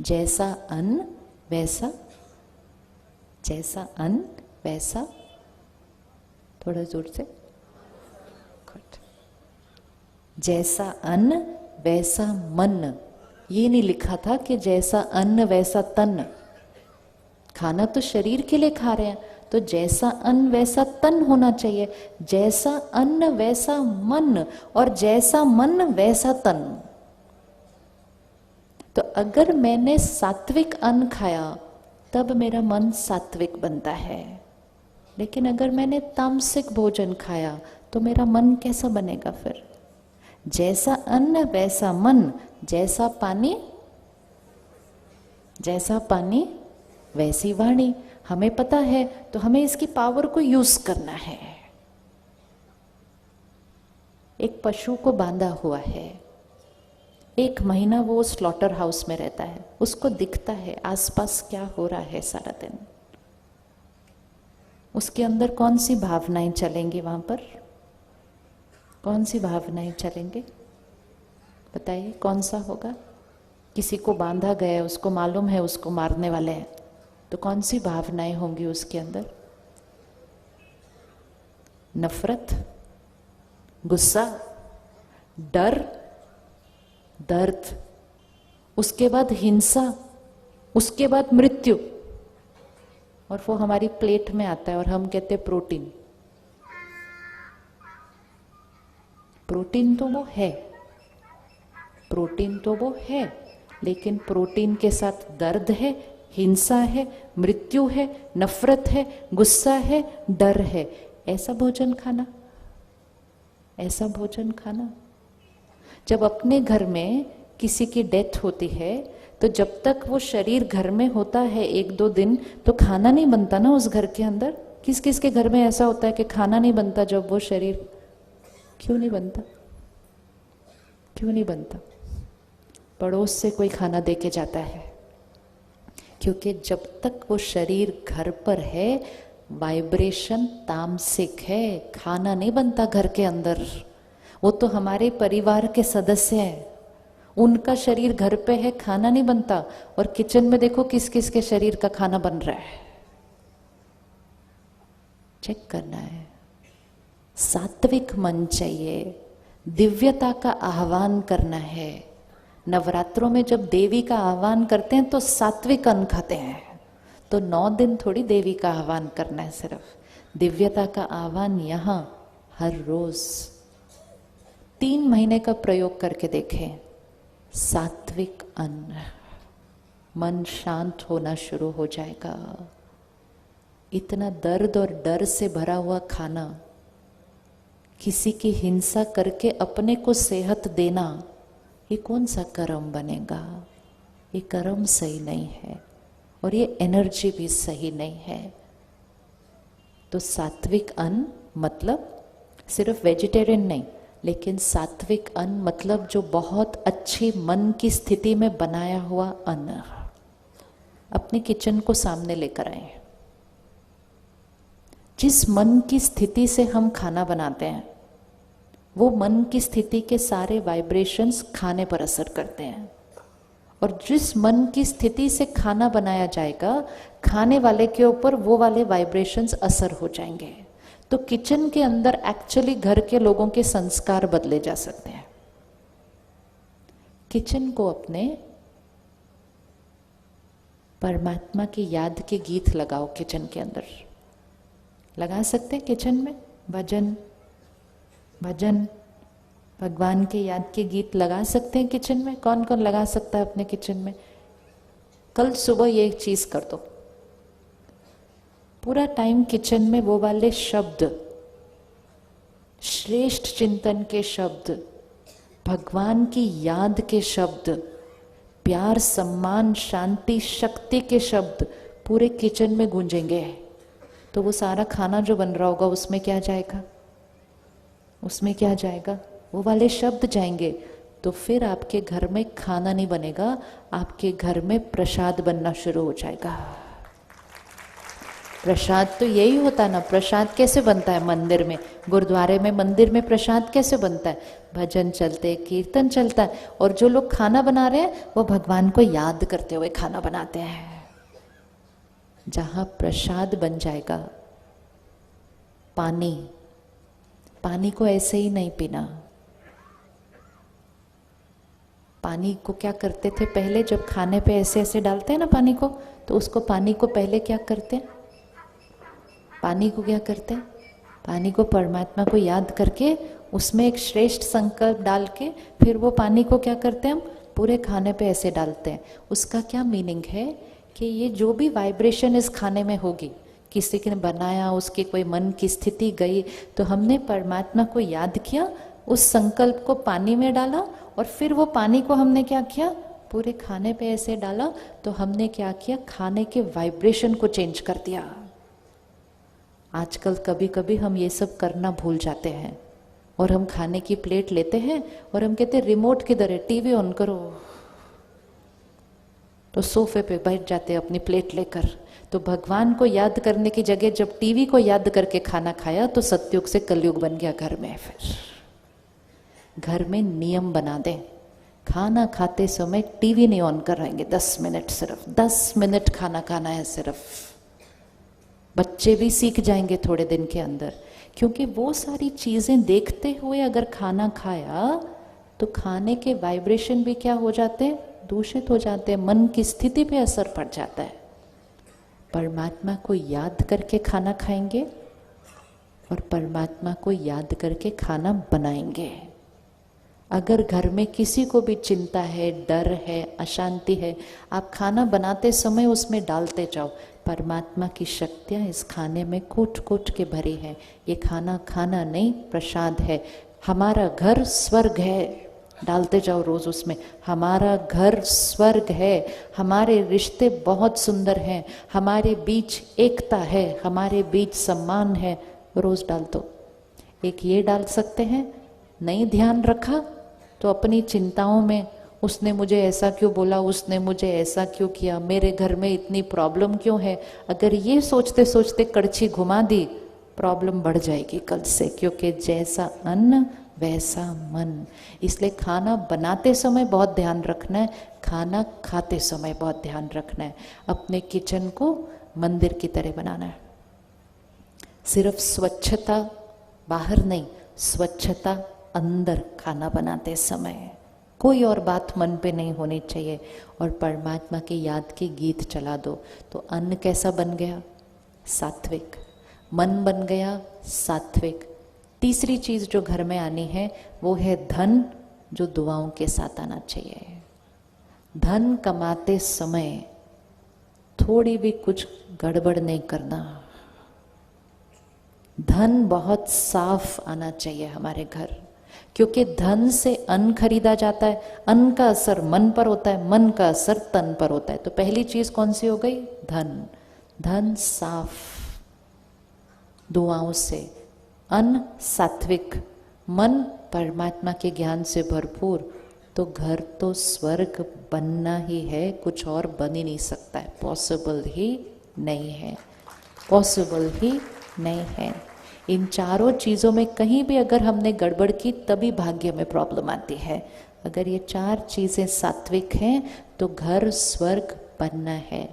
जैसा अन्न वैसा, जैसा अन्न वैसा, थोड़ा जोर से, जैसा अन्न वैसा मन। ये नहीं लिखा था कि जैसा अन्न वैसा तन। खाना तो शरीर के लिए खा रहे हैं, तो जैसा अन्न वैसा तन होना चाहिए, जैसा अन्न वैसा मन, और जैसा मन वैसा तन। तो अगर मैंने सात्विक अन्न खाया तब मेरा मन सात्विक बनता है, लेकिन अगर मैंने तामसिक भोजन खाया तो मेरा मन कैसा बनेगा फिर? जैसा अन्न वैसा मन, जैसा पानी वैसी वाणी। हमें पता है तो हमें इसकी पावर को यूज करना है। एक पशु को बांधा हुआ है, 1 महीना वो स्लॉटर हाउस में रहता है, उसको दिखता है आसपास क्या हो रहा है सारा दिन। उसके अंदर कौन सी भावनाएं चलेंगी? वहां पर कौन सी भावनाएं चलेंगे? बताइए कौन सा होगा? किसी को बांधा गया है, उसको मालूम है उसको मारने वाले हैं, तो कौन सी भावनाएं होंगी उसके अंदर? नफरत, गुस्सा, डर, दर्द, उसके बाद हिंसा, उसके बाद मृत्यु। और वो हमारी प्लेट में आता है और हम कहते हैं प्रोटीन। प्रोटीन तो वो है, प्रोटीन तो वो है, लेकिन प्रोटीन के साथ दर्द है, हिंसा है, मृत्यु है, नफरत है, गुस्सा है, डर है। ऐसा भोजन खाना, ऐसा भोजन खाना। जब अपने घर में किसी की डेथ होती है तो जब तक वो शरीर घर में होता है 1-2 दिन, तो खाना नहीं बनता ना उस घर के अंदर। किस किस के घर में ऐसा होता है कि खाना नहीं बनता जब वो शरीर? क्यों नहीं बनता? क्यों नहीं बनता? पड़ोस से कोई खाना दे के जाता है, क्योंकि जब तक वो शरीर घर पर है वाइब्रेशन तामसिक है, खाना नहीं बनता घर के अंदर। वो तो हमारे परिवार के सदस्य हैं, उनका शरीर घर पे है, खाना नहीं बनता। और किचन में देखो किस किस के शरीर का खाना बन रहा है, चेक करना है। सात्विक मन चाहिए, दिव्यता का आह्वान करना है। नवरात्रों में जब देवी का आह्वान करते हैं तो सात्विक अन्न खाते हैं, तो 9 दिन थोड़ी देवी का आह्वान करना है, सिर्फ दिव्यता का आह्वान यहाँ हर रोज 3 महीने का प्रयोग करके देखें। सात्विक अन्न, मन शांत होना शुरू हो जाएगा। इतना दर्द और डर से भरा हुआ खाना, किसी की हिंसा करके अपने को सेहत देना, ये कौन सा कर्म बनेगा? ये कर्म सही नहीं है और ये एनर्जी भी सही नहीं है। तो सात्विक अन्न मतलब सिर्फ वेजिटेरियन नहीं, लेकिन सात्विक अन्न मतलब जो बहुत अच्छी मन की स्थिति में बनाया हुआ अन्न। अपने किचन को सामने लेकर आए। जिस मन की स्थिति से हम खाना बनाते हैं, वो मन की स्थिति के सारे वाइब्रेशंस खाने पर असर करते हैं। और जिस मन की स्थिति से खाना बनाया जाएगा, खाने वाले के ऊपर वो वाले वाइब्रेशंस असर हो जाएंगे। तो किचन के अंदर एक्चुअली घर के लोगों के संस्कार बदले जा सकते हैं। किचन को अपने परमात्मा की याद के गीत लगाओ। किचन के अंदर लगा सकते हैं, किचन में भजन भगवान के याद के गीत लगा सकते हैं किचन में। कौन कौन लगा सकता है अपने किचन में? कल सुबह ये एक चीज कर दो, पूरा टाइम किचन में वो वाले शब्द, श्रेष्ठ चिंतन के शब्द, भगवान की याद के शब्द, प्यार, सम्मान, शांति, शक्ति के शब्द पूरे किचन में गूंजेंगे। तो वो सारा खाना जो बन रहा होगा उसमें क्या जाएगा? उसमें क्या जाएगा? वो वाले शब्द जाएंगे। तो फिर आपके घर में खाना नहीं बनेगा, आपके घर में प्रसाद बनना शुरू हो जाएगा। प्रसाद तो यही होता है ना। प्रसाद कैसे बनता है मंदिर में, गुरुद्वारे में, मंदिर में प्रसाद कैसे बनता है? भजन चलते, कीर्तन चलता है, और जो लोग खाना बना रहे हैं वो भगवान को याद करते हुए खाना बनाते हैं। जहां प्रसाद बन जाएगा, पानी, पानी को ऐसे ही नहीं पीना। पानी को क्या करते थे पहले, जब खाने पे ऐसे ऐसे डालते हैं ना पानी को, तो उसको पानी को पहले क्या करते हैं, पानी को क्या करते हैं, पानी को परमात्मा को याद करके उसमें एक श्रेष्ठ संकल्प डाल के फिर वो पानी को क्या करते हैं, हम पूरे खाने पे ऐसे डालते हैं। उसका क्या मीनिंग है कि ये जो भी वाइब्रेशन इस खाने में होगी, किसी ने बनाया, उसकी कोई मन की स्थिति गई, तो हमने परमात्मा को याद किया, उस संकल्प को पानी में डाला, और फिर वो पानी को हमने क्या किया, पूरे खाने पे ऐसे डाला, तो हमने क्या किया, खाने के वाइब्रेशन को चेंज कर दिया। आजकल कभी कभी हम ये सब करना भूल जाते हैं, और हम खाने की प्लेट लेते हैं और हम कहते हैं रिमोट किधर है, टीवी ऑन करो, तो सोफे पे बैठ जाते हैं अपनी प्लेट लेकर। तो भगवान को याद करने की जगह जब टीवी को याद करके खाना खाया, तो सतयुग से कलयुग बन गया घर में। फिर घर में नियम बना दें, खाना खाते समय टीवी नहीं ऑन कराएंगे, 10 मिनट, सिर्फ 10 मिनट खाना खाना है सिर्फ। बच्चे भी सीख जाएंगे थोड़े दिन के अंदर, क्योंकि वो सारी चीजें देखते हुए अगर खाना खाया तो खाने के वाइब्रेशन भी क्या हो जाते हैं, दूषित हो जाते हैं, मन की स्थिति पे असर पड़ जाता है। परमात्मा को याद करके खाना खाएंगे और परमात्मा को याद करके खाना बनाएंगे। अगर घर में किसी को भी चिंता है, डर है, अशांति है, आप खाना बनाते समय उसमें डालते जाओ, परमात्मा की शक्तियाँ इस खाने में कूट कूट के भरी है। ये खाना खाना नहीं, प्रसाद है। हमारा घर स्वर्ग है, डालते जाओ रोज उसमें, हमारा घर स्वर्ग है, हमारे रिश्ते बहुत सुंदर हैं, हमारे बीच एकता है, हमारे बीच सम्मान है, रोज डाल दो। एक ये डाल सकते हैं, नहीं ध्यान रखा तो अपनी चिंताओं में, उसने मुझे ऐसा क्यों बोला, उसने मुझे ऐसा क्यों किया, मेरे घर में इतनी प्रॉब्लम क्यों है, अगर ये सोचते सोचते कड़छी घुमा दी, प्रॉब्लम बढ़ जाएगी कल से, क्योंकि जैसा अन्न वैसा मन। इसलिए खाना बनाते समय बहुत ध्यान रखना है, खाना खाते समय बहुत ध्यान रखना है। अपने किचन को मंदिर की तरह बनाना है। सिर्फ स्वच्छता बाहर नहीं, स्वच्छता अंदर खाना बनाते समय, कोई और बात मन पे नहीं होनी चाहिए। और परमात्मा की याद के गीत चला दो, तो अन्न कैसा बन गया, सात्विक, मन बन गया सात्विक। तीसरी चीज जो घर में आनी है वो है धन, जो दुआओं के साथ आना चाहिए। धन कमाते समय थोड़ी भी कुछ गड़बड़ नहीं करना। धन बहुत साफ आना चाहिए हमारे घर, क्योंकि धन से अन्न खरीदा जाता है, अन्न का असर मन पर होता है, मन का असर तन पर होता है। तो पहली चीज कौन सी हो गई, धन। धन साफ, दुआओं से, अन्न सात्विक, मन परमात्मा के ज्ञान से भरपूर, तो घर तो स्वर्ग बनना ही है, कुछ और बन ही नहीं सकता है, पॉसिबल ही नहीं है, पॉसिबल ही नहीं है। इन चारों चीज़ों में कहीं भी अगर हमने गड़बड़ की, तभी भाग्य में प्रॉब्लम आती है। अगर ये चार चीज़ें सात्विक हैं तो घर स्वर्ग बनना है।